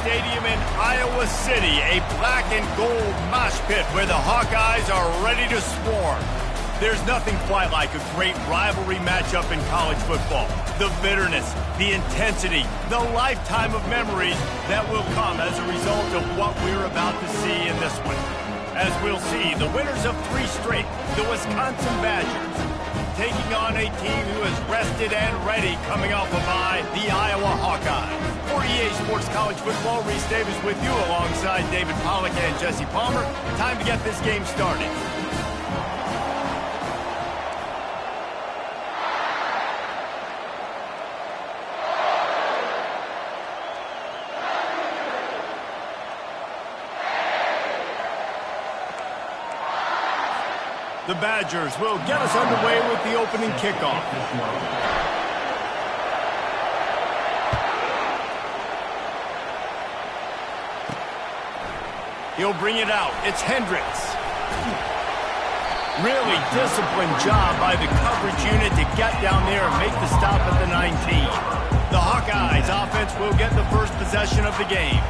Stadium in Iowa City, a black and gold mosh pit where the Hawkeyes are ready to swarm. There's nothing quite like a great rivalry matchup in college football. The bitterness, the intensity, the lifetime of memories that will come as a result of what we're about to see in this one. As we'll see, the winners of 3 straight, the Wisconsin Badgers, taking on a team who is rested and ready coming off a bye, the Iowa Hawkeyes. For EA Sports College Football, Reese Davis with you alongside David Pollack and Jesse Palmer. Time to get this game started. The Badgers will get us underway with the opening kickoff. He'll bring it out. It's Hendricks. Really disciplined job by the coverage unit to get down there and make the stop at the 19. The Hawkeyes offense will get the first possession of the game.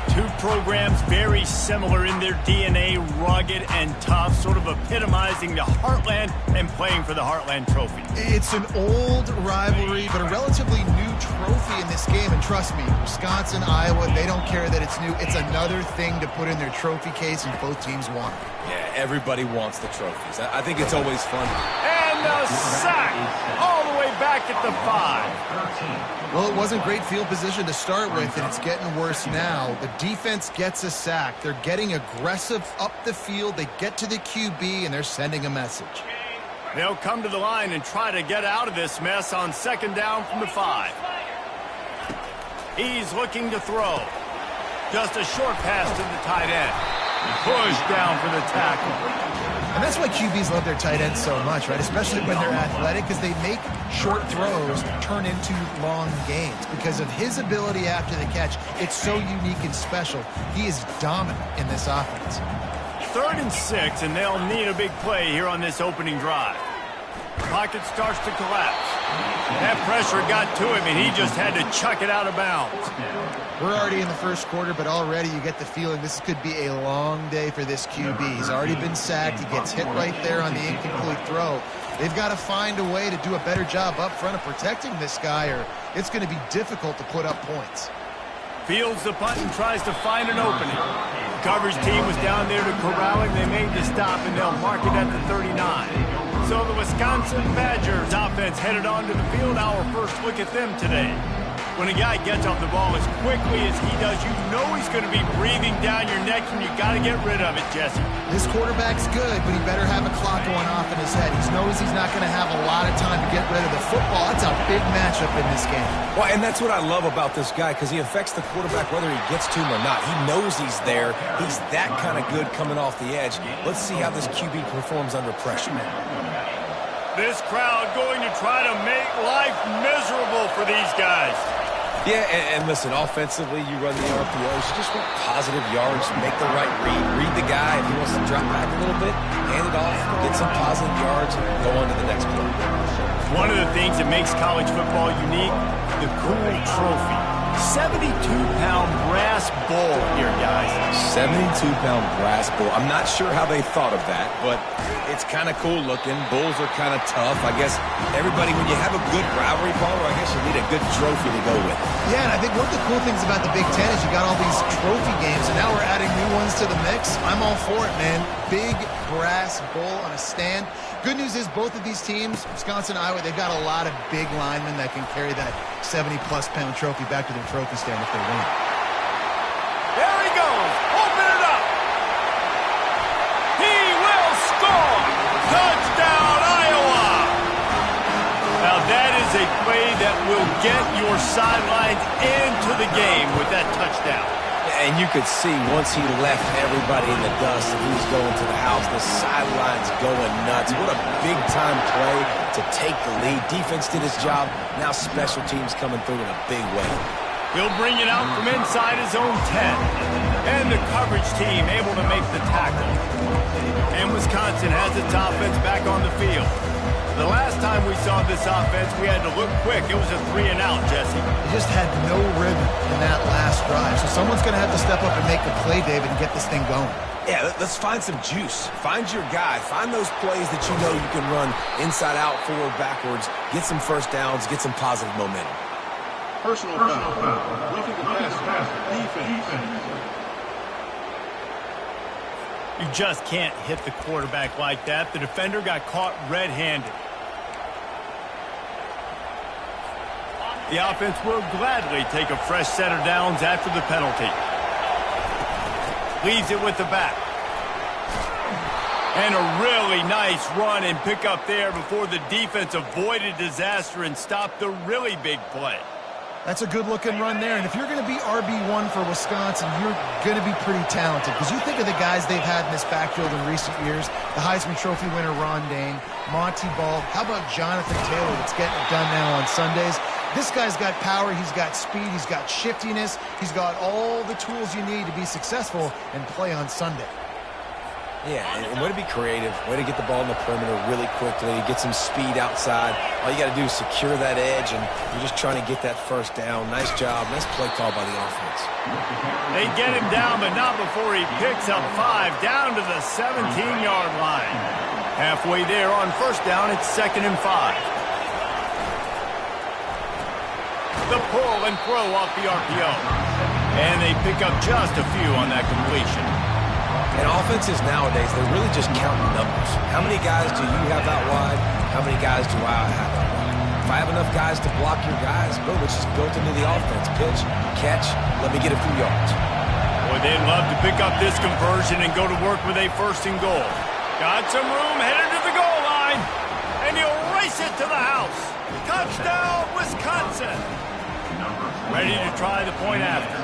2 programs very similar in their DNA, rugged and tough, sort of epitomizing the Heartland and playing for the Heartland Trophy. It's an old rivalry, but a relatively new trophy in this game. And trust me, Wisconsin, Iowa, they don't care that it's new. It's another thing to put in their trophy case, and both teams want it. Yeah, everybody wants the trophies. I think it's always fun. And a sack all the way back at the 5. Well, it wasn't great field position to start with, and it's getting worse now. The defense gets a sack. They're getting aggressive up the field. They get to the QB, and they're sending a message. They'll come to the line and try to get out of this mess on 2nd down from the 5. He's looking to throw. Just a short pass to the tight end. Push down for the tackle. And that's why QBs love their tight ends so much, right? Especially when they're athletic, because they make short throws turn into long gains. Because of his ability after the catch, it's so unique and special. He is dominant in this offense. 3rd and 6, and they'll need a big play here on this opening drive. Pocket starts to collapse. That pressure got to him, and he just had to chuck it out of bounds. We're already in the first quarter, but already you get the feeling this could be a long day for this QB. He's already been sacked. He gets hit right there on the incomplete throw. They've got to find a way to do a better job up front of protecting this guy, or it's going to be difficult to put up points. Fields the punt and tries to find an opening. The coverage team was down there to corral him. They made the stop, and they'll mark it at the 39. So the Wisconsin Badgers offense headed onto the field. Our first look at them today. When a guy gets off the ball as quickly as he does, you know he's going to be breathing down your neck, and you got to get rid of it, Jesse. This quarterback's good, but he better have a clock going off in his head. He knows he's not going to have a lot of time to get rid of the football. That's a big matchup in this game. Well, and that's what I love about this guy, because he affects the quarterback whether he gets to him or not. He knows he's there. He's that kind of good coming off the edge. Let's see how this QB performs under pressure. This crowd going to try to make life miserable for these guys. Yeah, and listen, offensively, you run the RPOs. You just want positive yards, make the right read the guy. If he wants to drop back a little bit, hand it off, get some positive yards, and go on to the next play. One of the things that makes college football unique, the cool trophy. 72-pound brass bull here, guys. 72-pound brass bull. I'm not sure how they thought of that, but it's kind of cool looking. Bulls are kind of tough. I guess everybody, when you have a good rivalry, Palmer, I guess you need a good trophy to go with. Yeah, and I think one of the cool things about the Big Ten is you got all these trophy games, and now we're adding new ones to the mix. I'm all for it, man. Big brass bull on a stand. Good news is both of these teams, Wisconsin, Iowa, they've got a lot of big linemen that can carry that 70-plus pound trophy back to their trophy stand if they win. There he goes. Open it up. He will score. Touchdown, Iowa. Now that is a play that will get your sidelines into the game with that touchdown. And you could see once he left everybody in the dust and he was going to the house, the sidelines going nuts. What a big-time play to take the lead. Defense did his job. Now special teams coming through in a big way. He'll bring it out from inside his own 10. And the coverage team able to make the tackle. And Wisconsin has its offense back on the field. The last time we saw this offense, we had to look quick. It was a 3-and-out, Jesse. They just had no rhythm in that last drive. So someone's going to have to step up and make a play, David, and get this thing going. Yeah, let's find some juice. Find your guy. Find those plays that you know you can run inside out, forward, backwards. Get some first downs. Get some positive momentum. Personal foul. Roughing the pass. Defense. You just can't hit the quarterback like that. The defender got caught red-handed. The offense will gladly take a fresh set of downs after the penalty. Leaves it with the back. And a really nice run and pick up there before the defense avoided disaster and stopped the really big play. That's a good-looking run there. And if you're going to be RB1 for Wisconsin, you're going to be pretty talented. Because you think of the guys they've had in this backfield in recent years, the Heisman Trophy winner Ron Dayne, Monty Ball. How about Jonathan Taylor that's getting it done now on Sundays? This guy's got power, he's got speed, he's got shiftiness, he's got all the tools you need to be successful and play on Sunday. Yeah, and way to be creative, way to get the ball in the perimeter really quickly, get some speed outside. All you got to do is secure that edge, and you're just trying to get that first down. Nice job. Nice play call by the offense. They get him down, but not before he picks up 5 down to the 17-yard line. Halfway there on first down, it's 2nd and 5. The pull and throw off the RPO. And they pick up just a few on that completion. And offenses nowadays, they're really just counting numbers. How many guys do you have out wide? How many guys do I have out wide? If I have enough guys to block your guys, boom, it's just built into the offense. Pitch, catch, let me get a few yards. Boy, they'd love to pick up this conversion and go to work with a 1st and goal. Got some room, headed to the goal line. And he'll race it to the house. Touchdown, Wisconsin. Ready to try the point after.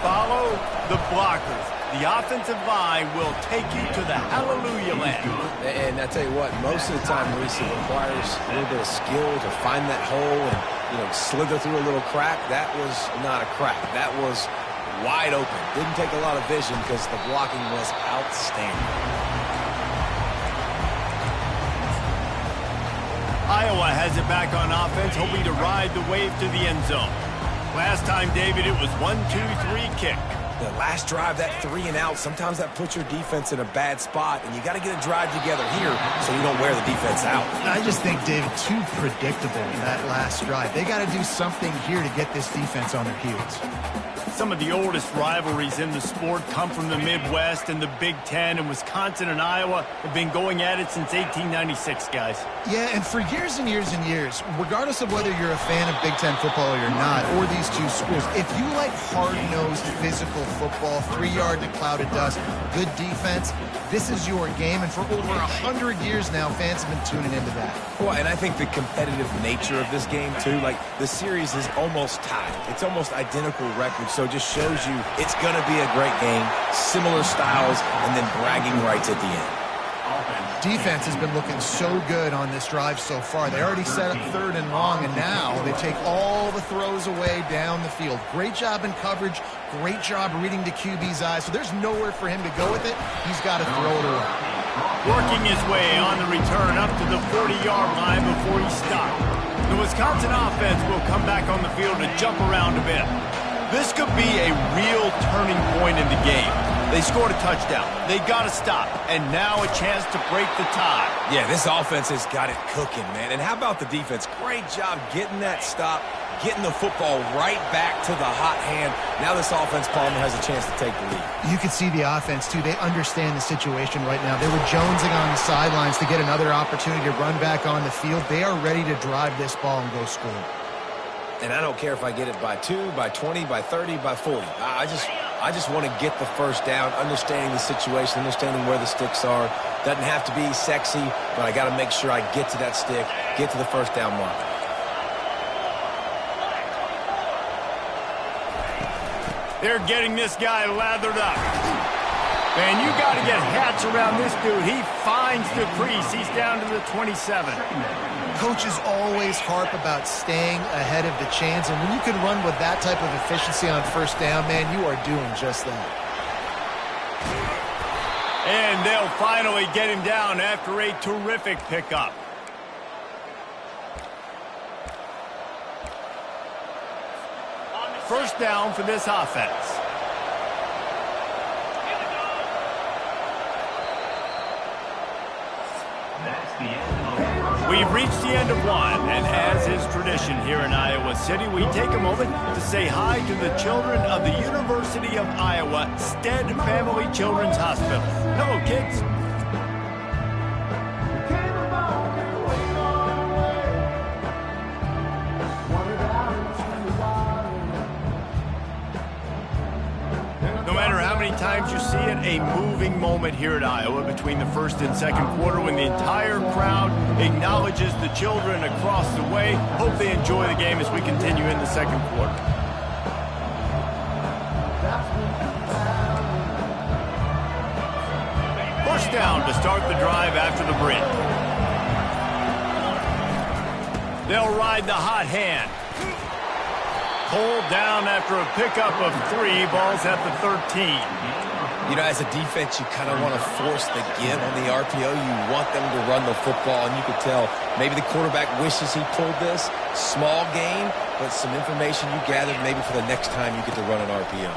Follow the blockers. The offensive line will take you to the hallelujah land. And I tell you what, most of the time, Reese, it requires a little bit of skill to find that hole and, slither through a little crack. That was not a crack. That was wide open. Didn't take a lot of vision because the blocking was outstanding. Iowa has it back on offense, hoping to ride the wave to the end zone. Last time, David, it was 1-2-3 kick. The last drive, that 3-and-out, sometimes that puts your defense in a bad spot, and you got to get a drive together here so you don't wear the defense out. I just think, David, too predictable in that last drive. They got to do something here to get this defense on their heels. Some of the oldest rivalries in the sport come from the Midwest and the Big Ten, and Wisconsin and Iowa have been going at it since 1896, guys. Yeah, and for years and years and years, regardless of whether you're a fan of Big Ten football or you're not, or these two schools, if you like hard-nosed physical football, 3-yard in a cloud of dust, good defense, this is your game. And for over 100 years now, fans have been tuning into that. Well, and I think the competitive nature of this game, too, like the series is almost tied. It's almost identical records, so it just shows you it's going to be a great game, similar styles, and then bragging rights at the end. Defense has been looking so good on this drive so far. They already set up 3rd and long, and now they take all the throws away down the field. Great job in coverage, great job reading the QB's eyes. So there's nowhere for him to go with it. He's got to throw it away. Working his way on the return up to the 40-yard line before he stopped. The Wisconsin offense will come back on the field and jump around a bit. This could be a real turning point in the game. They scored a touchdown. They got to stop. And now a chance to break the tie. Yeah, this offense has got it cooking, man. And how about the defense? Great job getting that stop, getting the football right back to the hot hand. Now this offense, Palmer, has a chance to take the lead. You can see the offense, too. They understand the situation right now. They were jonesing on the sidelines to get another opportunity to run back on the field. They are ready to drive this ball and go score. And I don't care if I get it by 2, by 20, by 30, by 40. I just want to get the first down, understanding the situation, understanding where the sticks are. Doesn't have to be sexy, but I got to make sure I get to that stick, get to the first down mark. They're getting this guy lathered up. Man, you got to get hats around this dude. He finds the crease. He's down to the 27. Coaches always harp about staying ahead of the chains, and when you can run with that type of efficiency on first down, man, you are doing just that. And they'll finally get him down after a terrific pickup. first down for this offense. We've reached the end of one, and as is tradition here in Iowa City, we take a moment to say hi to the children of the University of Iowa Stead Family Children's Hospital. Hello, kids. No matter how many times you see it, a moving moment here at Iowa between the first and second quarter when the entire crowd acknowledges the children across the way. Hope they enjoy the game as we continue in the second quarter. First down to start the drive after the break. They'll ride the hot hand. Pulled down after a pickup of 3, balls at the 13. You know, as a defense, you kind of want to force the give on the RPO. You want them to run the football, and you could tell maybe the quarterback wishes he pulled this. Small gain, but some information you gathered maybe for the next time you get to run an RPO.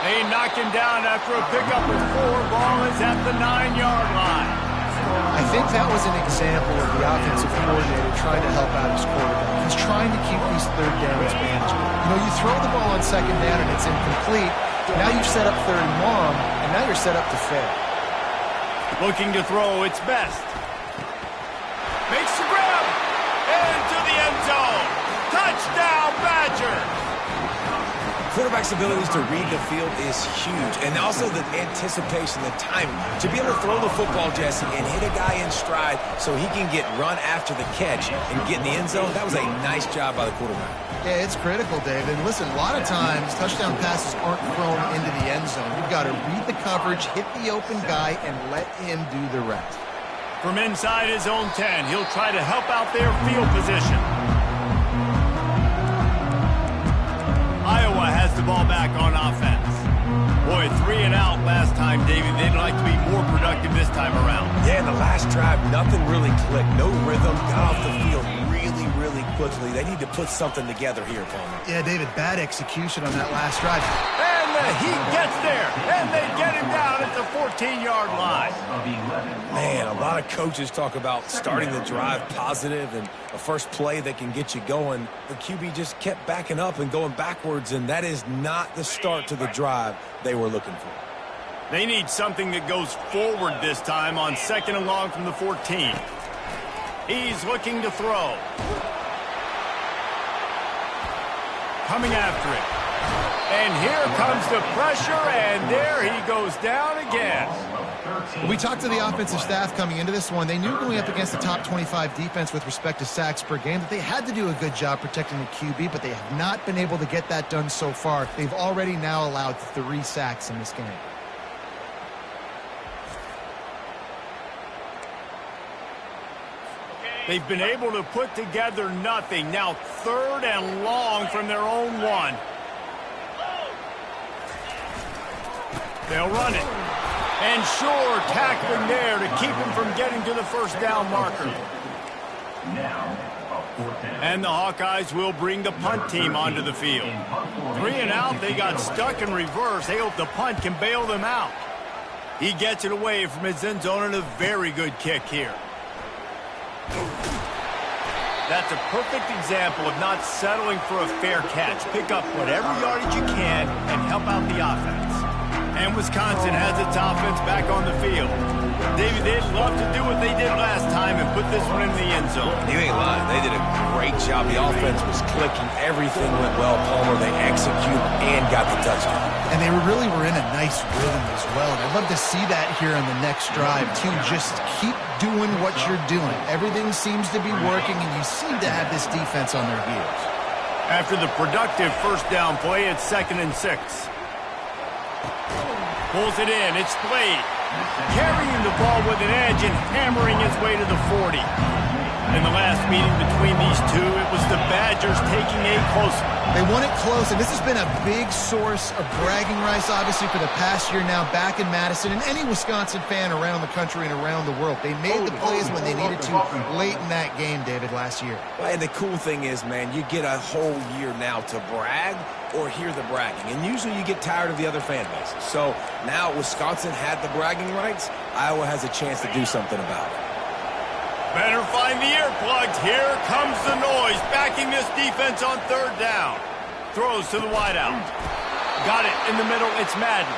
They knock him down after a pickup of 4, ball is at the 9-yard line. I think that was an example of the offensive coordinator trying to help out his quarterback. He's trying to keep these third downs manageable. You know, you throw the ball on second down and it's incomplete. Now you've set up third and long, and now you're set up to fail. Looking to throw its best. Makes the grab. Into the end zone. Touchdown, Badgers. Quarterback's abilities to read the field is huge, and also the anticipation, the timing. To be able to throw the football, Jesse, and hit a guy in stride so he can get run after the catch and get in the end zone, that was a nice job by the quarterback. Yeah, it's critical, David. And listen, a lot of times, touchdown passes aren't thrown into the end zone. You've got to read the coverage, hit the open guy, and let him do the rest. From inside his own 10, he'll try to help out their field position. Iowa has the ball back on offense. Boy, 3 and out last time, Davey. They'd like to be more productive this time around. Yeah, in the last drive, nothing really clicked. No rhythm, got off the field really quickly. They need to put something together here, Palmer. Yeah, David, bad execution on that last drive. And the Heat gets there, and they get him down at the 14-yard line. Man, a lot of coaches talk about starting the drive positive and a first play that can get you going. The QB just kept backing up and going backwards, and that is not the start to the drive they were looking for. They need something that goes forward this time on second and long from the 14. He's looking to throw. Coming after it. And here comes the pressure, and there he goes down again. We talked to the offensive staff coming into this one. They knew going up against the top 25 defense with respect to sacks per game that they had to do a good job protecting the QB, but they have not been able to get that done so far. They've already now allowed 3 sacks in this game. They've been able to put together nothing. Now 3rd and long from their own 1. They'll run it. And sure, tackling there to keep him from getting to the first down marker. And the Hawkeyes will bring the punt team onto the field. 3 and out, they got stuck in reverse. They hope the punt can bail them out. He gets it away from his end zone and a very good kick here. That's a perfect example of not settling for a fair catch. Pick up whatever yardage you can and help out the offense. And Wisconsin has its offense back on the field. David, they'd love to do what they did last time and put this one in the end zone. You ain't lying. They did a great job. The offense was clicking. Everything went well, Palmer. They executed and got the touchdown. And they really were in a nice rhythm as well. And I'd love to see that here on the next drive, too. Just keep doing what you're doing. Everything seems to be working, and you seem to have this defense on their heels. After the productive first down play, it's 2nd and 6. Pulls it in. It's Slade. Carrying the ball with an edge and hammering his way to the 40. In the last meeting between these two, it was the Badgers taking a close one. They won it close, and this has been a big source of bragging rights, obviously, for the past year now back in Madison, and any Wisconsin fan around the country and around the world. They made the plays when they needed to late in that game, David, last year. Well, and the cool thing is, man, you get a whole year now to brag or hear the bragging, and usually you get tired of the other fan bases. So now Wisconsin had the bragging rights. Iowa has a chance to do something about it. Better find the earplugs. Here comes the noise, backing this defense on third down. Throws to the wideout. Got it in the middle. It's Madden.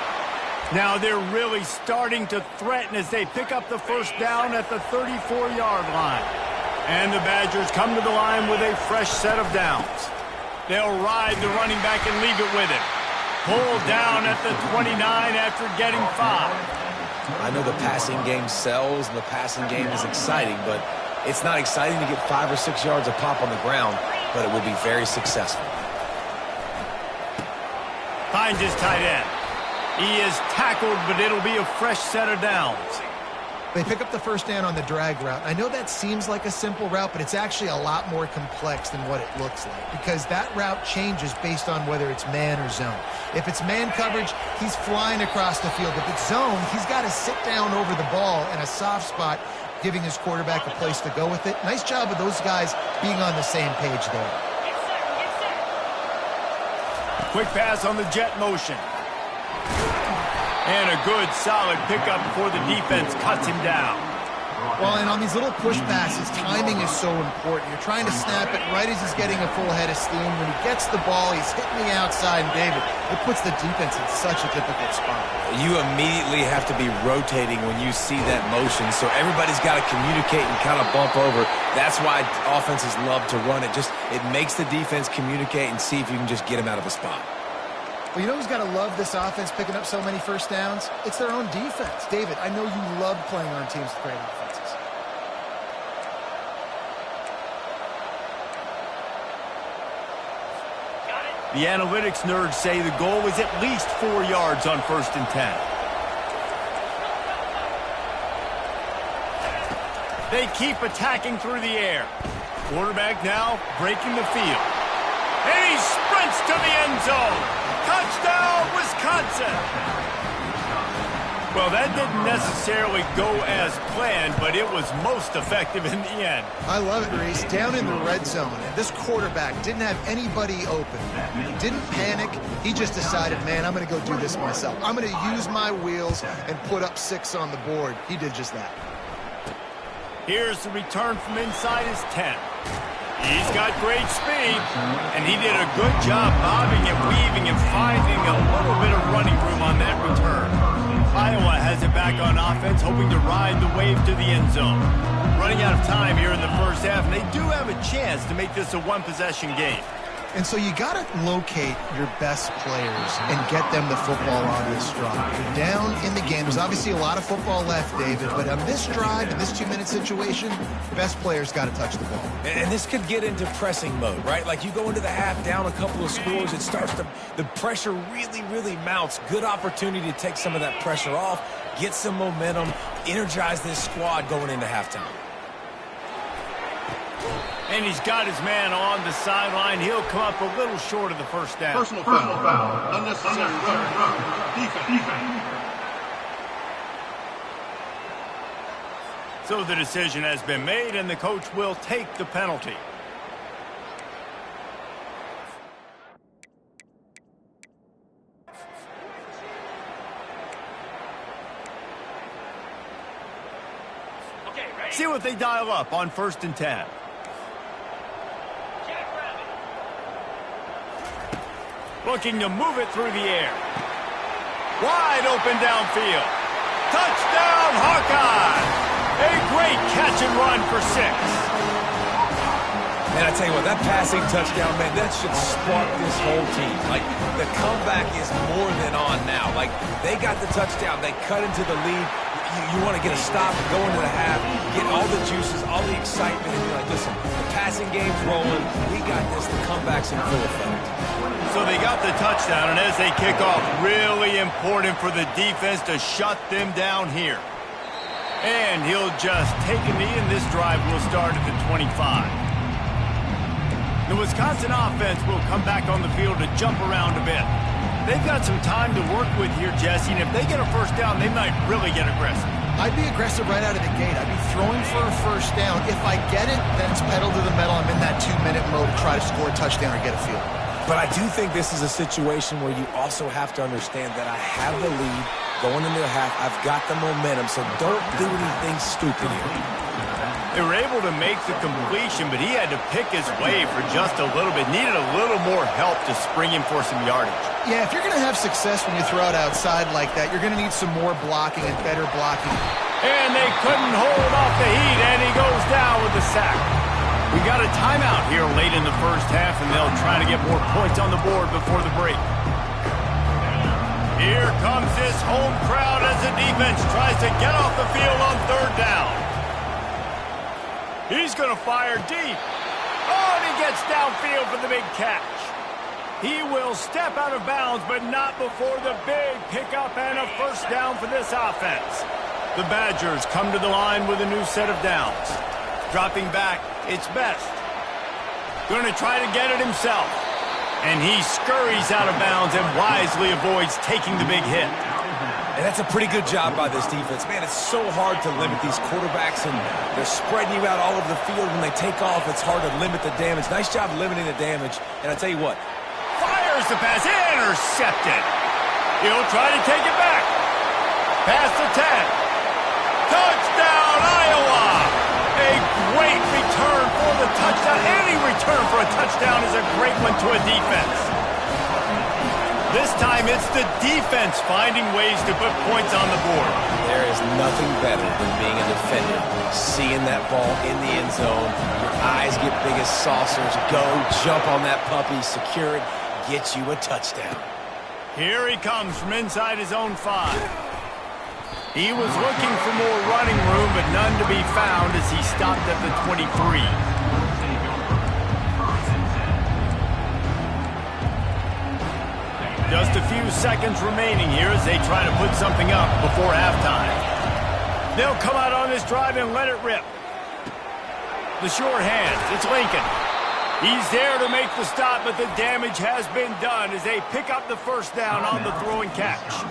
Now they're really starting to threaten as they pick up the first down at the 34-yard line. And the Badgers come to the line with a fresh set of downs. They'll ride the running back and leave it with him. Pulled down at the 29 after getting 5. I know the passing game sells and the passing game is exciting, but it's not exciting to get 5 or 6 yards a pop on the ground, but it will be very successful. Finds his tight end. He is tackled, but it'll be a fresh set of downs. They pick up the first down on the drag route. I know that seems like a simple route, but it's actually a lot more complex than what it looks like because that route changes based on whether it's man or zone. If it's man coverage, he's flying across the field. If it's zone, he's got to sit down over the ball in a soft spot, giving his quarterback a place to go with it. Nice job of those guys being on the same page there. Quick pass on the jet motion. And a good, solid pickup before the defense cuts him down. Well, and on these little push passes, timing is so important. You're trying to snap it right as he's getting a full head of steam. When he gets the ball, he's hitting the outside, and David, it puts the defense in such a difficult spot. You immediately have to be rotating when you see that motion, so everybody's got to communicate and kind of bump over. That's why offenses love to run it. It makes the defense communicate and see if you can just get him out of a spot. Well, you know who's got to love this offense picking up so many first downs? It's their own defense. David, I know you love playing on teams with great offenses. The analytics nerds say the goal is at least 4 yards on 1st and 10. They keep attacking through the air. Quarterback now breaking the field. And he sprints to the end zone. Touchdown, Wisconsin! Well, that didn't necessarily go as planned, but it was most effective in the end. I love it, Reese. Down in the red zone, and this quarterback didn't have anybody open. He didn't panic. He just decided, man, I'm going to go do this myself. I'm going to use my wheels and put up 6 on the board. He did just that. Here's the return from inside his 10. He's got great speed, and he did a good job bobbing and weaving and finding a little bit of running room on that return. Iowa has it back on offense, hoping to ride the wave to the end zone. Running out of time here in the first half, and they do have a chance to make this a one-possession game. And so you got to locate your best players and get them the football on this drive. You're down in the game. There's obviously a lot of football left, David, but on this drive, in this 2-minute situation, best players got to touch the ball. And this could get into pressing mode, right? Like you go into the half down a couple of scores, it starts to, the pressure really, really mounts. Good opportunity to take some of that pressure off, get some momentum, energize this squad going into halftime. And he's got his man on the sideline. He'll come up a little short of the first down. Personal foul. Unnecessary run. Defense. So the decision has been made, and the coach will take the penalty. See what they dial up on 1st and 10. Looking to move it through the air. Wide open downfield. Touchdown, Hawkeye! A great catch and run for 6. And I tell you what, that passing touchdown, man, that should spark this whole team. Like, the comeback is more than on now. Like, they got the touchdown. They cut into the lead. You want to get a stop and go into the half, get all the juices, all the excitement, and be like, listen, the passing game's rolling. We got this. The comeback's in full effect. So they got the touchdown, and as they kick off, really important for the defense to shut them down here. And he'll just take a knee, and this drive will start at the 25. The Wisconsin offense will come back on the field to jump around a bit. They've got some time to work with here, Jesse, and if they get a first down, they might really get aggressive. I'd be aggressive right out of the gate. I'd be throwing for a first down. If I get it, then it's pedal to the metal. I'm in that 2-minute mode to try to score a touchdown or get a field. But I do think this is a situation where you also have to understand that I have the lead going into the half. I've got the momentum, so don't do anything stupid here. They were able to make the completion, but he had to pick his way for just a little bit. Needed a little more help to spring him for some yardage. Yeah, if you're going to have success when you throw it outside like that, you're going to need some more blocking and better blocking. And they couldn't hold off the heat, and he goes down with the sack. We got a timeout here late in the first half, and they'll try to get more points on the board before the break. Here comes this home crowd as the defense tries to get off the field on third down. He's going to fire deep. Oh, and he gets downfield for the big catch. He will step out of bounds, but not before the big pickup and a first down for this offense. The Badgers come to the line with a new set of downs. Dropping back, it's Best. Going to try to get it himself. And he scurries out of bounds and wisely avoids taking the big hit. And that's a pretty good job by this defense. Man, it's so hard to limit these quarterbacks, and they're spreading you out all over the field. When they take off, it's hard to limit the damage. Nice job limiting the damage. And I tell you what. Fires the pass, intercepted. He'll try to take it back. Past the 10. Touchdown, Iowa! A great return for the touchdown. Any return for a touchdown is a great one to a defense. This time it's the defense finding ways to put points on the board. There is nothing better than being a defender. Seeing that ball in the end zone, your eyes get big as saucers. Go, jump on that puppy, secure it, get you a touchdown. Here he comes from inside his own 5. He was looking for more running room, but none to be found as he stopped at the 23. Just a few seconds remaining here as they try to put something up before halftime. They'll come out on this drive and let it rip. The short hands, it's Lincoln. He's there to make the stop, but the damage has been done as they pick up the first down on the throw and catch.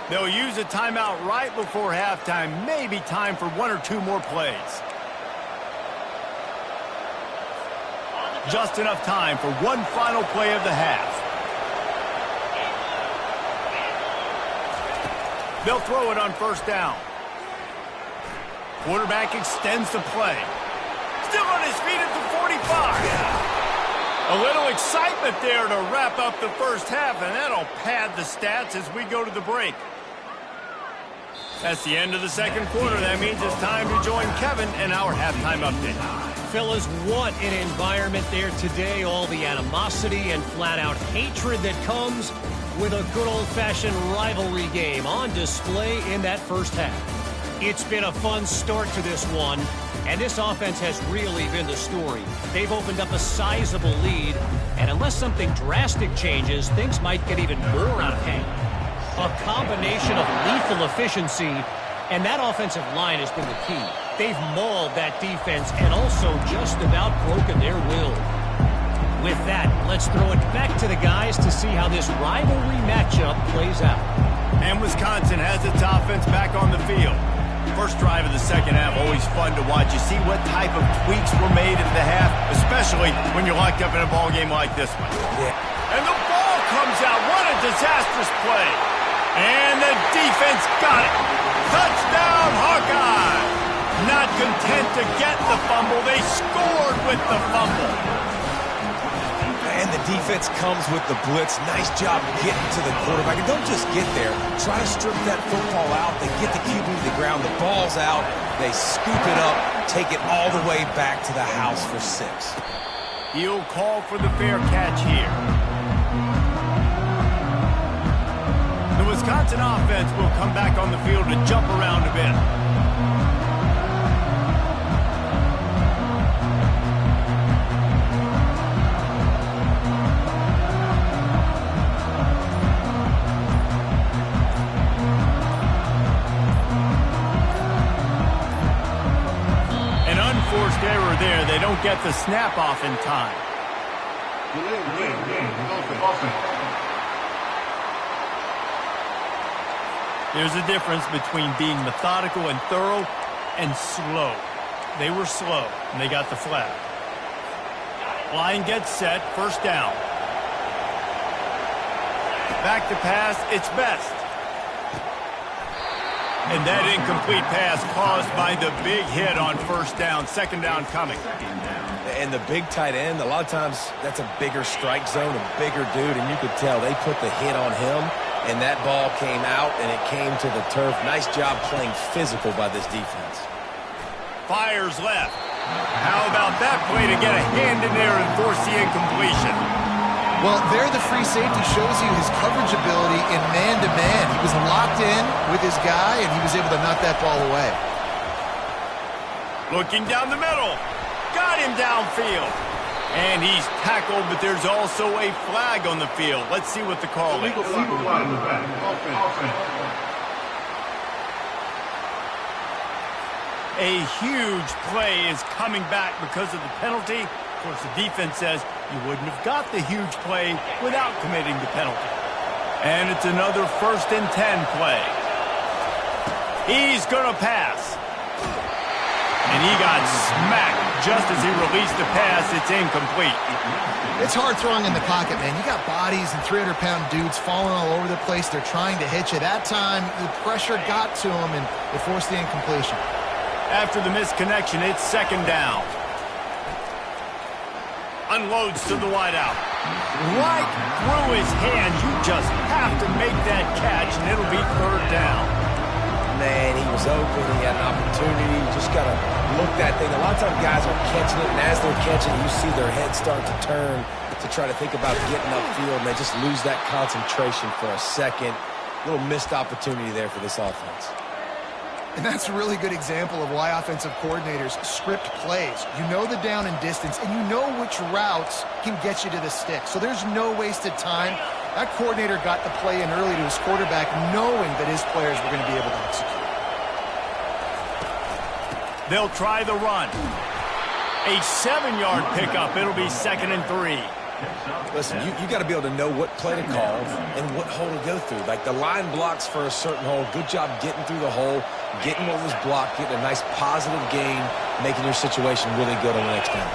They'll use a timeout right before halftime, maybe time for 1 or 2 more plays. Just enough time for one final play of the half. They'll throw it on first down. Quarterback extends the play. Still on his feet at the 45. A little excitement there to wrap up the first half, and that'll pad the stats as we go to the break. That's the end of the second quarter. That means it's time to join Kevin in our halftime update. Fellas, what an environment there today. All the animosity and flat-out hatred that comes with a good old-fashioned rivalry game on display in that first half. It's been a fun start to this one, and this offense has really been the story. They've opened up a sizable lead, and unless something drastic changes, things might get even more out of hand. A combination of lethal efficiency, and that offensive line has been the key. They've mauled that defense and also just about broken their will. With that, let's throw it back to the guys to see how this rivalry matchup plays out. And Wisconsin has its offense back on the field. First drive of the second half, always fun to watch. You see what type of tweaks were made at the half, especially when you're locked up in a ball game like this one. Yeah. And the ball comes out. What a disastrous play. And the defense got it. Touchdown, Hawkeye. Not content to get the fumble, they scored with the fumble. And the defense comes with the blitz. Nice job getting to the quarterback. And don't just get there. Try to strip that football out. They get the QB to the ground. The ball's out. They scoop it up, take it all the way back to the house for 6. He'll call for the fair catch here. The Wisconsin offense will come back on the field to jump around a bit. don't get the snap off in time. There's a difference between being methodical and thorough and slow. They were slow, and they got the flag. Line gets set, first down. Back to pass, it's Best. And that incomplete pass caused by the big hit on first down, second down coming. And the big tight end, a lot of times that's a bigger strike zone, a bigger dude, and you could tell they put the hit on him, and that ball came out, and it came to the turf. Nice job playing physical by this defense. Fires left. How about that play to get a hand in there and force the incompletion? Well, there the free safety shows you his coverage ability in man-to-man. He was locked in with his guy, and he was able to knock that ball away. Looking down the middle. Got him downfield. And he's tackled, but there's also a flag on the field. Let's see what the call is. A huge play is coming back because of the penalty. Of course, the defense says you wouldn't have got the huge play without committing the penalty. And it's another 1st and 10 play. He's going to pass. And he got smacked just as he released the pass. It's incomplete. It's hard throwing in the pocket, man. You got bodies and 300-pound dudes falling all over the place. They're trying to hit you. That time, the pressure got to him, and it forced the incompletion. After the missed connection, it's second down. Unloads to the wideout. Right through his hand. You just have to make that catch, and it'll be third down. Man, he was open. He had an opportunity. You just got to look that thing. A lot of times guys are catching it, and as they're catching it, you see their head start to turn to try to think about getting upfield, and they just lose that concentration for a second. A little missed opportunity there for this offense. And that's a really good example of why offensive coordinators script plays. You know the down and distance, and you know which routes can get you to the stick. So there's no wasted time. That coordinator got the play in early to his quarterback, knowing that his players were going to be able to execute. They'll try the run. A 7-yard pickup. It'll be 2nd and 3. Listen, you got to be able to know what play to call and what hole to go through. Like the line blocks for a certain hole. Good job getting through the hole, getting what was blocked, getting a nice positive gain, making your situation really good on the next down.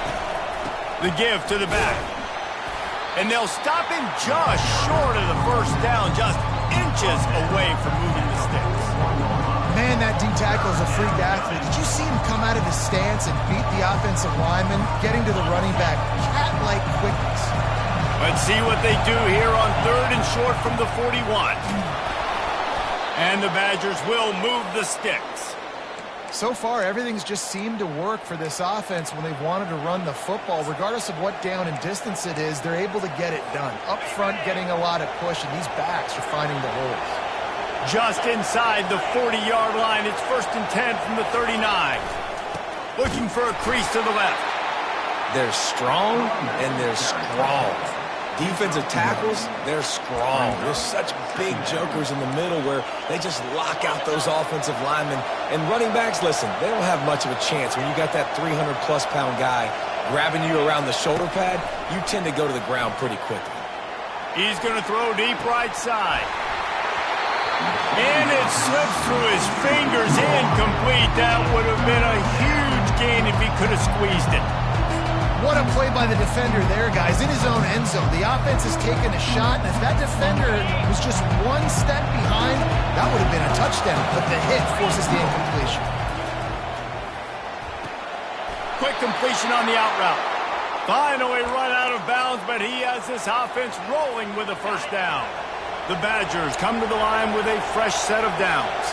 The give to the back. And they'll stop him just short of the first down, just inches away from moving the sticks. Man, that D-tackle is a freak athlete. Did you see him come out of his stance and beat the offensive lineman, getting to the running back? Cat-like quickness. Let's see what they do here on 3rd and short from the 41. And the Badgers will move the sticks. So far, everything's just seemed to work for this offense when they've wanted to run the football. Regardless of what down and distance it is, they're able to get it done. Up front, getting a lot of push, and these backs are finding the holes. Just inside the 40-yard line, it's 1st and 10 from the 39. Looking for a crease to the left. They're strong, and they're strong. Defensive tackles, they're strong. There's such big jokers in the middle where they just lock out those offensive linemen. And running backs, listen, they don't have much of a chance. When you got that 300-plus pound guy grabbing you around the shoulder pad, you tend to go to the ground pretty quickly. He's going to throw deep right side. And it slips through his fingers, incomplete. That would have been a huge gain if he could have squeezed it. What a play by the defender there, guys. In his own end zone, the offense has taken a shot, and if that defender was just one step behind, that would have been a touchdown. But the hit forces the incompletion. Quick completion on the out route. Finally run out of bounds, but he has this offense rolling with a first down. The Badgers come to the line with a fresh set of downs.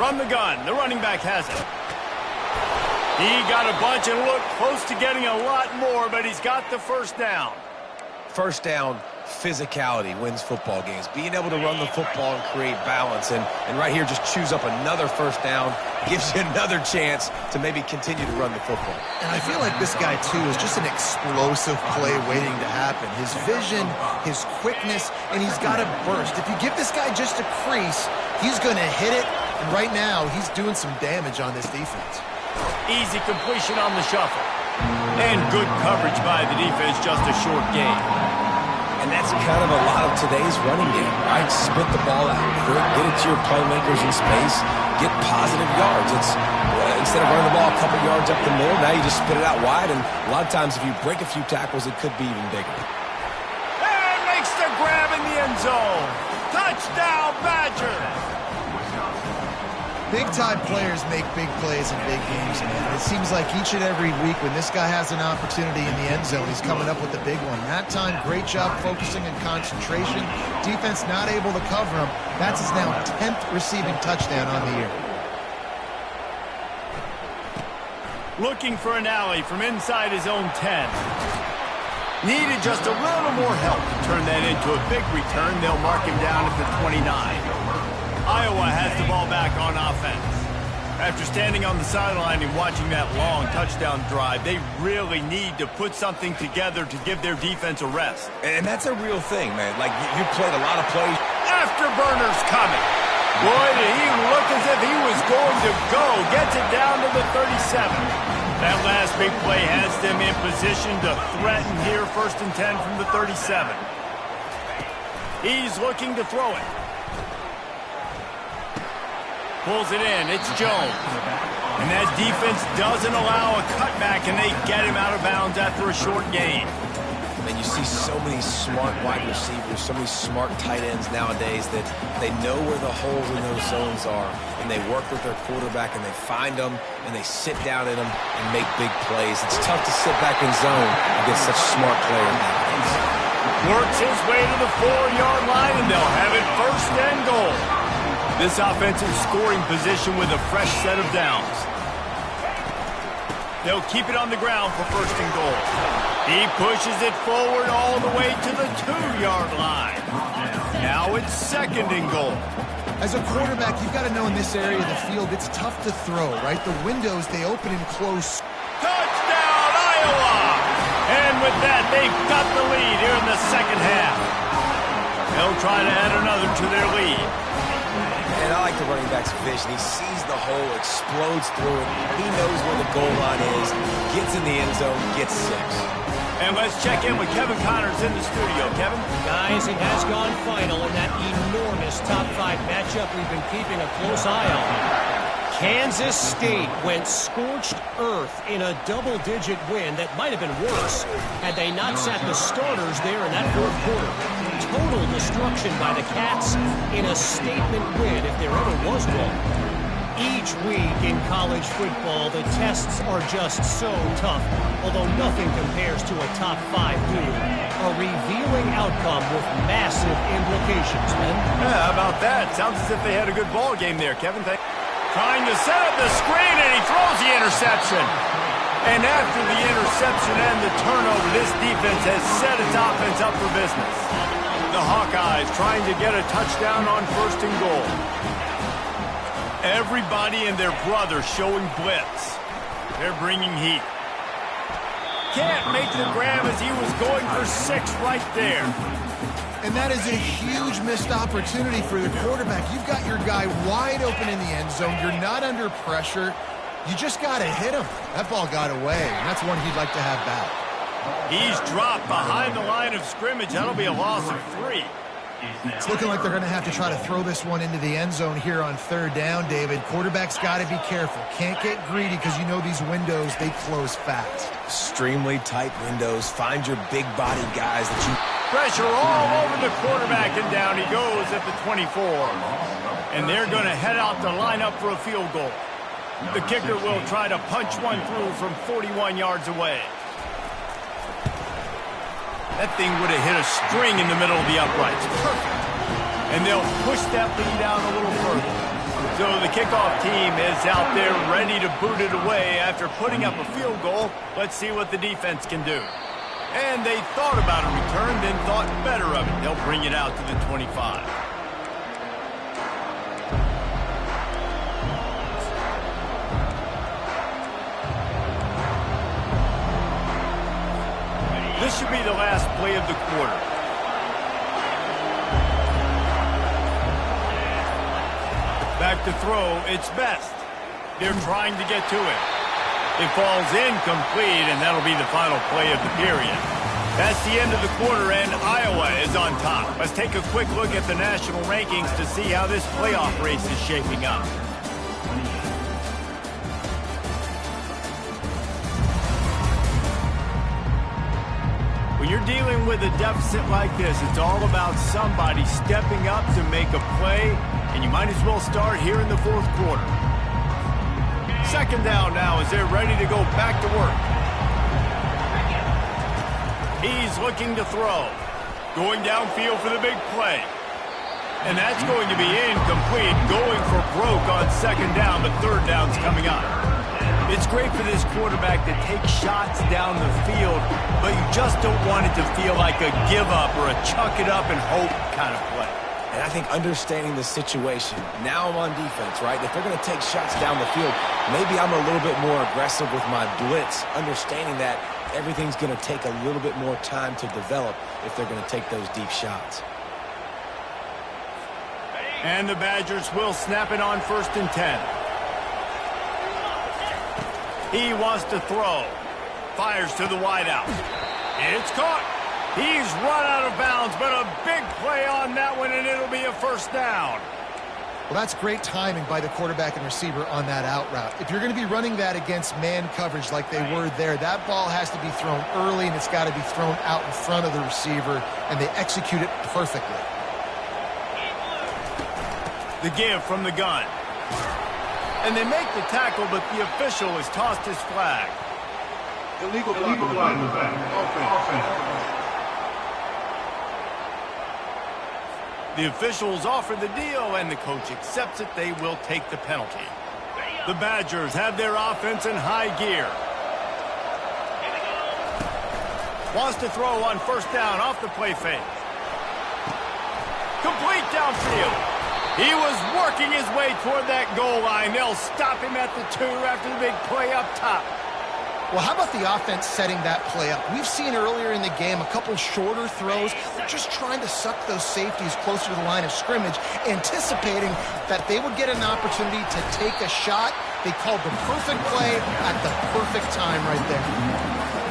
From the gun, the running back has it. He got a bunch and looked close to getting a lot more, but he's got the first down. First down, physicality wins football games. Being able to run the football and create balance. And right here, just choose up another first down, gives you another chance to maybe continue to run the football. And I feel like this guy, too, is just an explosive play waiting to happen. His vision, his quickness, and he's got a burst. If you give this guy just a crease, he's going to hit it. And right now, he's doing some damage on this defense. Easy completion on the shuffle. And good coverage by the defense, just a short gain. And that's kind of a lot of today's running game, right? Spit the ball out quick, get it to your playmakers in space, get positive yards. It's instead of running the ball a couple yards up the middle, now you just spit it out wide, and a lot of times if you break a few tackles, it could be even bigger. And makes the grab in the end zone. Touchdown, Badger! Big-time players make big plays in big games, man. It seems like each and every week when this guy has an opportunity in the end zone, he's coming up with the big one. That time, great job focusing and concentration. Defense not able to cover him. That's his now 10th receiving touchdown on the year. Looking for an alley from inside his own 10. Needed just a little more help to turn that into a big return. They'll mark him down at the 29. Iowa has the ball back on offense. After standing on the sideline and watching that long touchdown drive, they really need to put something together to give their defense a rest. And that's a real thing, man. Like, you played a lot of plays. Afterburners coming. Boy, did he look as if he was going to go. Gets it down to the 37. That last big play has them in position to threaten here, 1st and 10 from the 37. He's looking to throw it. Pulls it in. It's Jones. And that defense doesn't allow a cutback, and they get him out of bounds after a short gain. And you see so many smart wide receivers, so many smart tight ends nowadays that they know where the holes in those zones are, and they work with their quarterback, and they find them, and they sit down in them and make big plays. It's tough to sit back in zone against such smart players nowadays. Works his way to the 4-yard line, and they'll have it 1st and goal. This offensive scoring position with a fresh set of downs. They'll keep it on the ground for 1st and goal. He pushes it forward all the way to the 2-yard line. Now it's 2nd and goal. As a quarterback, you've got to know in this area of the field, it's tough to throw, right? The windows, they open and close. Touchdown, Iowa! And with that, they've got the lead here in the 2nd half. They'll try to add another to their lead. And I like the running back's vision. He sees the hole, explodes through it. He knows where the goal line is, gets in the end zone, gets 6. And let's check in with Kevin Connors in the studio. Kevin? Guys, it has gone final in that enormous top 5 matchup we've been keeping a close eye on. Kansas State went scorched earth in a double-digit win that might have been worse had they not sat the starters there in that 4th quarter. Total destruction by the Cats in a statement win if there ever was one. Each week in college football, the tests are just so tough, although nothing compares to a top 5 duel. A revealing outcome with massive implications, man. Yeah, how about that? Sounds as if they had a good ball game there, Kevin. Trying to set up the screen, and he throws the interception. And after the interception and the turnover, this defense has set its offense up for business. The Hawkeyes trying to get a touchdown on 1st and goal. Everybody and their brother showing blitz. They're bringing heat. Can't make the grab as he was going for 6 right there. And that is a huge missed opportunity for the quarterback. You've got your guy wide open in the end zone. You're not under pressure. You just got to hit him. That ball got away, and that's one he'd like to have back. He's dropped behind the line of scrimmage. That'll be a loss of 3. It's looking like they're going to have to try to throw this one into the end zone here on 3rd down, David. Quarterback's got to be careful. Can't get greedy because you know these windows, they close fast. Extremely tight windows. Find your big body guys that you... Pressure all over the quarterback, and down he goes at the 24. And they're going to head out to line up for a field goal. The kicker will try to punch one through from 41 yards away. That thing would have hit a string in the middle of the uprights. Perfect. And they'll push that lead out a little further. So the kickoff team is out there ready to boot it away after putting up a field goal. Let's see what the defense can do. And they thought about a return, then thought better of it. They'll bring it out to the 25. This should be the last play of the quarter. Back to throw, it's Best. They're trying to get to it. It falls incomplete, and that'll be the final play of the period. That's the end of the quarter, and Iowa is on top. Let's take a quick look at the national rankings to see how this playoff race is shaping up. When you're dealing with a deficit like this, it's all about somebody stepping up to make a play, and you might as well start here in the fourth quarter. Second down now as they're ready to go back to work. He's looking to throw. Going downfield for the big play. And that's going to be incomplete. Going for broke on second down, but third down's coming up. It's great for this quarterback to take shots down the field, but you just don't want it to feel like a give up or a chuck it up and hope kind of play. And I think understanding the situation, now I'm on defense, right? If they're going to take shots down the field, maybe I'm a little bit more aggressive with my blitz, understanding that everything's going to take a little bit more time to develop if they're going to take those deep shots. And the Badgers will snap it on 1st and 10. He wants to throw. Fires to the wideout. It's caught. He's run out of bounds, but a big play on that one, and it'll be a first down. Well, that's great timing by the quarterback and receiver on that out route. If you're going to be running that against man coverage like they were there, that ball has to be thrown early, and it's got to be thrown out in front of the receiver, and they execute it perfectly. The give from the gun. And they make the tackle, but the official has tossed his flag. Illegal flag in the back. Offense. The officials offer the deal, and the coach accepts it. They will take the penalty. The Badgers have their offense in high gear. Wants to throw on 1st down off the play fake. Complete downfield. He was working his way toward that goal line. They'll stop him at the 2 after the big play up top. Well, how about the offense setting that play up? We've seen earlier in the game a couple shorter throws. They're just trying to suck those safeties closer to the line of scrimmage, anticipating that they would get an opportunity to take a shot. They called the perfect play at the perfect time right there.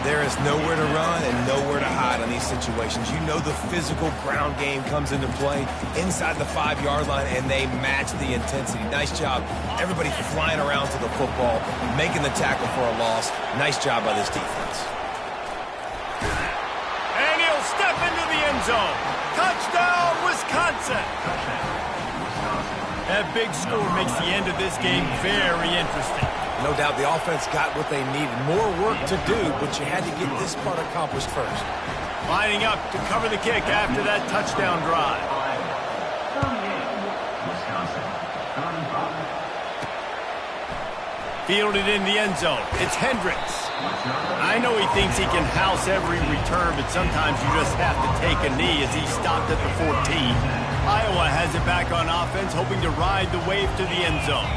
There is nowhere to run and nowhere to hide on these situations. You know the physical ground game comes into play inside the 5-yard line, and they match the intensity. Nice job. Everybody flying around to the football, making the tackle for a loss. Nice job by this defense. And he'll step into the end zone. Touchdown, Wisconsin. That big score makes the end of this game very interesting. No doubt the offense got what they needed. More work to do, but you had to get this part accomplished first. Lining up to cover the kick after that touchdown drive. Fielded in the end zone. It's Hendricks. I know he thinks he can house every return, but sometimes you just have to take a knee as he stopped at the 14. Iowa has it back on offense, hoping to ride the wave to the end zone.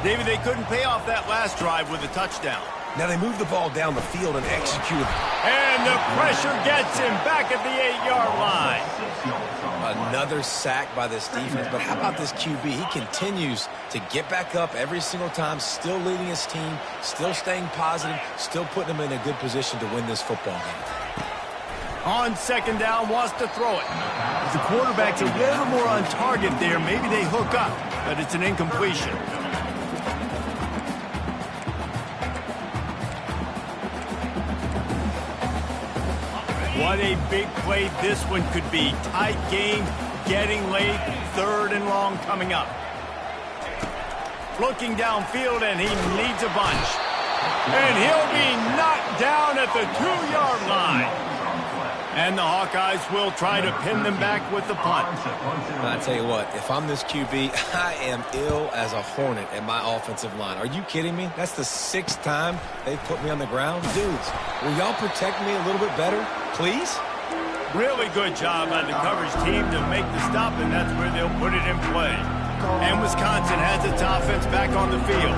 David, they couldn't pay off that last drive with a touchdown. Now they move the ball down the field and execute. And the pressure gets him back at the 8-yard line. Another sack by this defense, but how about this QB? He continues to get back up every single time, still leading his team, still staying positive, still putting him in a good position to win this football game. On 2nd down, wants to throw it. If the quarterback's a little more on target there, maybe they hook up, but it's an incompletion. What a big play this one could be. Tight game, getting late, 3rd and long coming up. Looking downfield, and he needs a bunch. And he'll be knocked down at the 2-yard line. And the Hawkeyes will try to pin them back with the punt. I tell you what, if I'm this QB, I am ill as a hornet at my offensive line. Are you kidding me? That's the 6th time they've put me on the ground. Dudes, will y'all protect me a little bit better, please? Really good job by the coverage team to make the stop, and that's where they'll put it in play. And Wisconsin has its offense back on the field.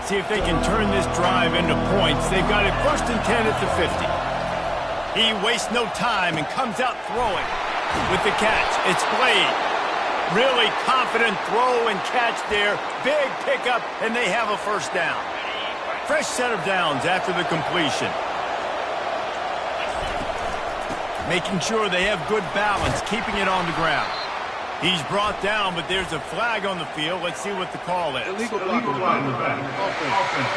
See if they can turn this drive into points. They've got it 1st and 10 at the 50. He wastes no time and comes out throwing with the catch. It's Blade. Really confident throw and catch there. Big pickup, and they have a first down. Fresh set of downs after the completion. Making sure they have good balance, keeping it on the ground. He's brought down, but there's a flag on the field. Let's see what the call is. Illegal block in the back. Offense.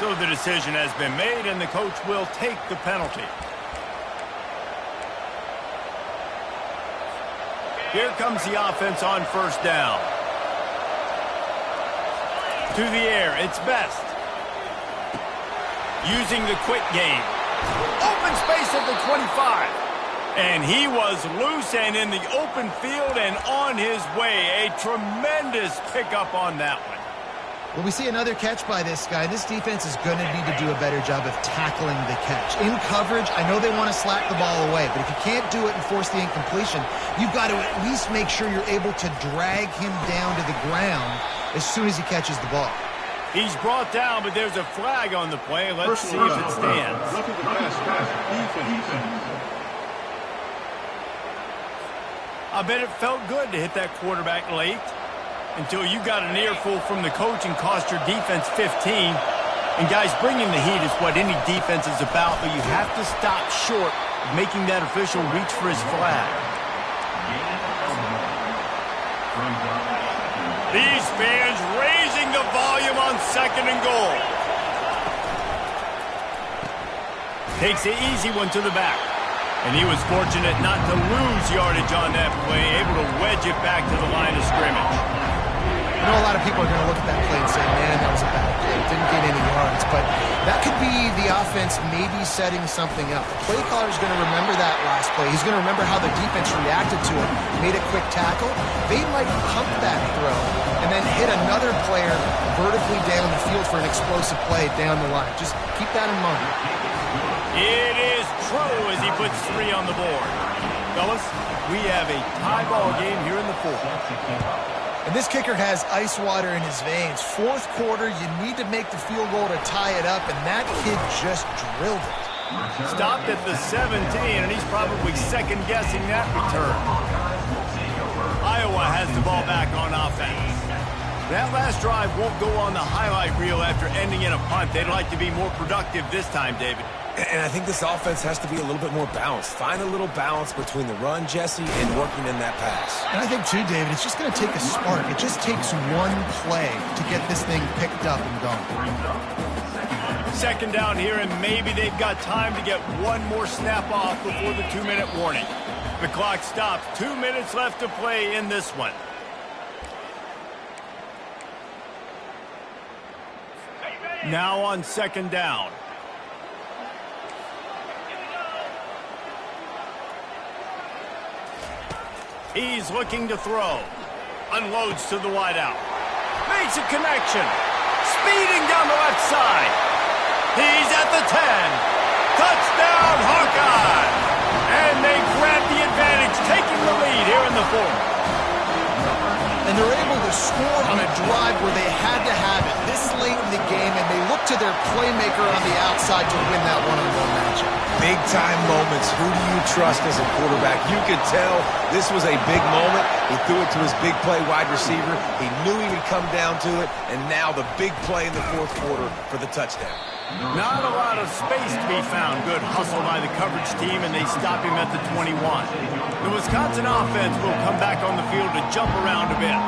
So the decision has been made, and the coach will take the penalty. Here comes the offense on first down. To the air, it's Best. Using the quick game. Open space at the 25. And he was loose and in the open field and on his way. A tremendous pickup on that one. Well, we see another catch by this guy. This defense is going to need to do a better job of tackling the catch. In coverage, I know they want to slap the ball away, but if you can't do it and force the incompletion, you've got to at least make sure you're able to drag him down to the ground as soon as he catches the ball. He's brought down, but there's a flag on the play. Let's see if it stands. I bet it felt good to hit that quarterback late until you got an earful from the coach and cost your defense 15. And guys, bringing the heat is what any defense is about, but you have to stop short of making that official reach for his flag. These fans raising the volume on 2nd and goal. Takes the easy one to the back. And he was fortunate not to lose yardage on that play, able to wedge it back to the line of scrimmage. I know a lot of people are going to look at that play and say, man, that was a bad play. It didn't get any yards. But that could be the offense maybe setting something up. The play caller is going to remember that last play. He's going to remember how the defense reacted to it, made a quick tackle. They might pump that throw and then hit another player vertically down the field for an explosive play down the line. Just keep that in mind. It is true as he puts 3 on the board. Fellas, we have a tie ball game here in the 4th. And this kicker has ice water in his veins. 4th quarter, you need to make the field goal to tie it up, and that kid just drilled it. Stopped at the 17, and he's probably second-guessing that return. Iowa has the ball back on offense. That last drive won't go on the highlight reel after ending in a punt. They'd like to be more productive this time, David. And I think this offense has to be a little bit more balanced. Find a little balance between the run, Jesse, and working in that pass. And I think, too, David, it's just going to take a spark. It just takes one play to get this thing picked up and going. 2nd down here, and maybe they've got time to get one more snap off before the 2-minute warning. The clock stops. 2 minutes left to play in this one. Now on 2nd down. He's looking to throw. Unloads to the wideout. Makes a connection. Speeding down the left side. He's at the 10. Touchdown, Hawkeye! And they grab the advantage, taking the lead here in the 4th. And they're able to score on a drive where they had to have it this late in the game, and they look to their playmaker on the outside to win that one-on-one matchup. Big-time moments. Who do you trust as a quarterback? You could tell this was a big moment. He threw it to his big play wide receiver. He knew he would come down to it, and now the big play in the 4th quarter for the touchdown. Not a lot of space to be found. Good hustle by the coverage team, and they stop him at the 21. The Wisconsin offense will come back on the field to jump around a bit.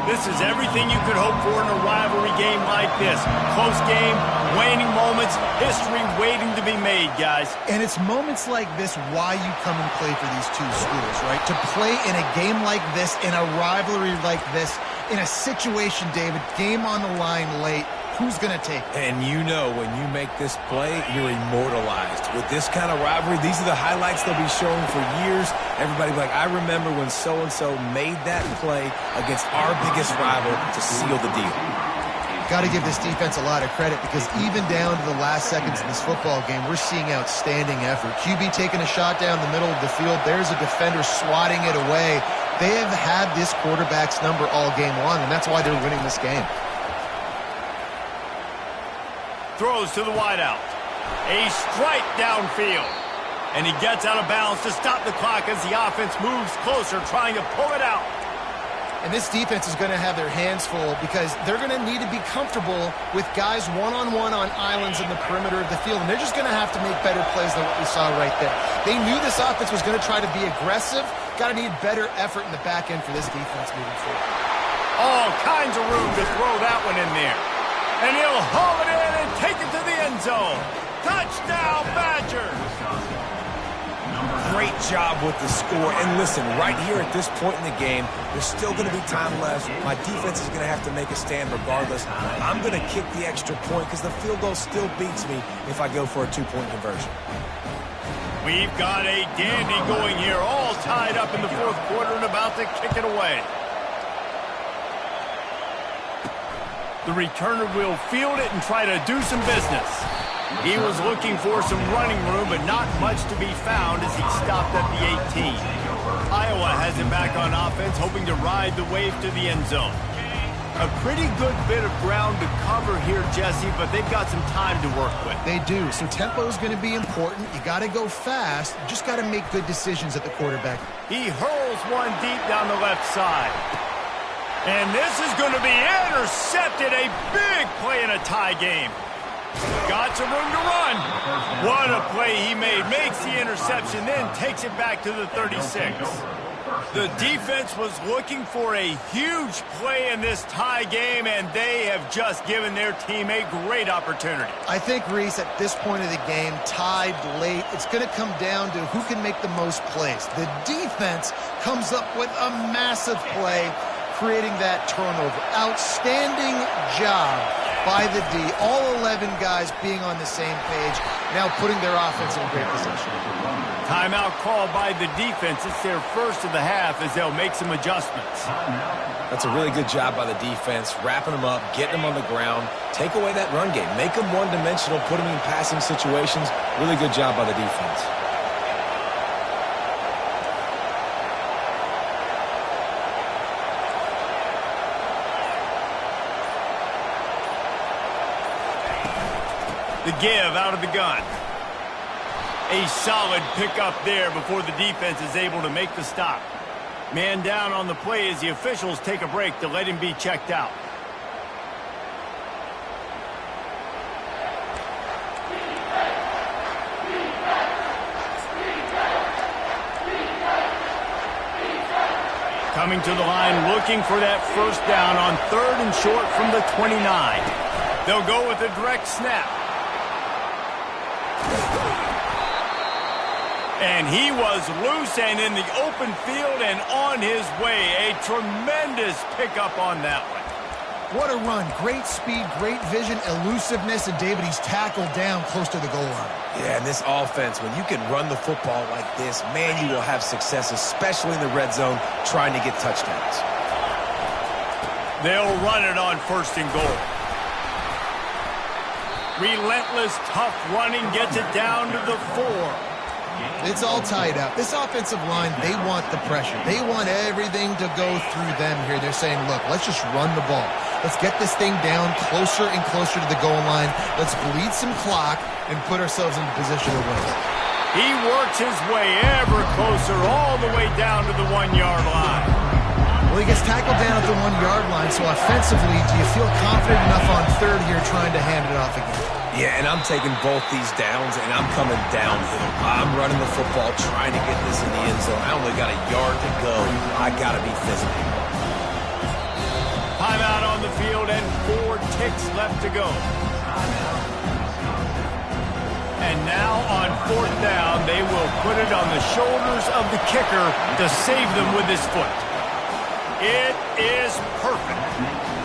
This is everything you could hope for in a rivalry game like this. Close game, waning moments, history waiting to be made, guys. And it's moments like this why you come and play for these two schools, right? To play in a game like this, in a rivalry like this, in a situation, David, game on the line late, who's going to take it? And you know when you make this play, you're immortalized. With this kind of rivalry, these are the highlights they'll be showing for years. Everybody will be like, I remember when so-and-so made that play against our biggest rival to seal the deal. Got to give this defense a lot of credit because even down to the last seconds in this football game, we're seeing outstanding effort. QB taking a shot down the middle of the field. There's a defender swatting it away. They have had this quarterback's number all game long, and that's why they're winning this game. Throws to the wideout. A strike downfield. And he gets out of bounds to stop the clock as the offense moves closer, trying to pull it out. And this defense is going to have their hands full because they're going to need to be comfortable with guys one-on-one on islands in the perimeter of the field. And they're just going to have to make better plays than what we saw right there. They knew this offense was going to try to be aggressive. Got to need better effort in the back end for this defense moving forward. All kinds of room to throw that one in there. And he'll haul it in and take it to the end zone. Touchdown, Badgers! Great job with the score. And listen, right here at this point in the game, there's still going to be time left. My defense is going to have to make a stand regardless. I'm going to kick the extra point because the field goal still beats me if I go for a two-point conversion. We've got a dandy going here, all tied up in the fourth quarter and about to kick it away. The returner will field it and try to do some business. He was looking for some running room, but not much to be found as he stopped at the 18. Iowa has him back on offense, hoping to ride the wave to the end zone. A pretty good bit of ground to cover here, Jesse, but they've got some time to work with. They do. So tempo is going to be important. You got to go fast. You just got to make good decisions at the quarterback. He hurls one deep down the left side. And this is going to be intercepted. A big play in a tie game. Got some room to run. What a play he made. Makes the interception, then takes it back to the 36. The defense was looking for a huge play in this tie game, and they have just given their team a great opportunity. I think, Reese, at this point of the game, tied late, it's going to come down to who can make the most plays. The defense comes up with a massive play, creating that turnover. Outstanding job by the D. All 11 guys being on the same page, now putting their offense in a great position. Timeout called by the defense. It's their first of the half as they'll make some adjustments. That's a really good job by the defense, wrapping them up, getting them on the ground, take away that run game, make them one-dimensional, put them in passing situations. Really good job by the defense. The give out of the gun. A solid pickup there before the defense is able to make the stop. Man down on the play as the officials take a break to let him be checked out. Coming to the line, looking for that first down on 3rd and short from the 29. They'll go with a direct snap. And he was loose and in the open field and on his way. A tremendous pickup on that one. What a run. Great speed, great vision, elusiveness, and David, he's tackled down close to the goal line. Yeah, and this offense, when you can run the football like this, man, you will have success, especially in the red zone, trying to get touchdowns. They'll run it on 1st and goal. Relentless, tough running gets it down to the 4. It's all tied up. This offensive line, they want the pressure. They want everything to go through them here. They're saying, look, let's just run the ball. Let's get this thing down closer and closer to the goal line. Let's bleed some clock and put ourselves in position to win. He works his way ever closer all the way down to the 1-yard line. Well, he gets tackled down at the 1-yard line, so offensively, do you feel confident enough on 3rd here trying to hand it off again? Yeah, and I'm taking both these downs, and I'm coming downhill. I'm running the football, trying to get this in the end zone. I only got a yard to go. I got to be physical. Timeout on the field and 4 ticks left to go. And now on 4th down, they will put it on the shoulders of the kicker to save them with his foot. It is perfect.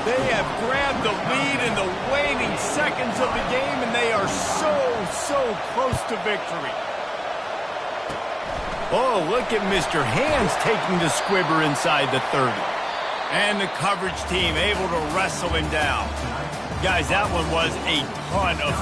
They have grabbed the lead in the waning seconds of the game, and they are so close to victory. Oh, look at Mr. Hands taking the squibber inside the 30. And the coverage team able to wrestle him down. Guys, that one was a ton of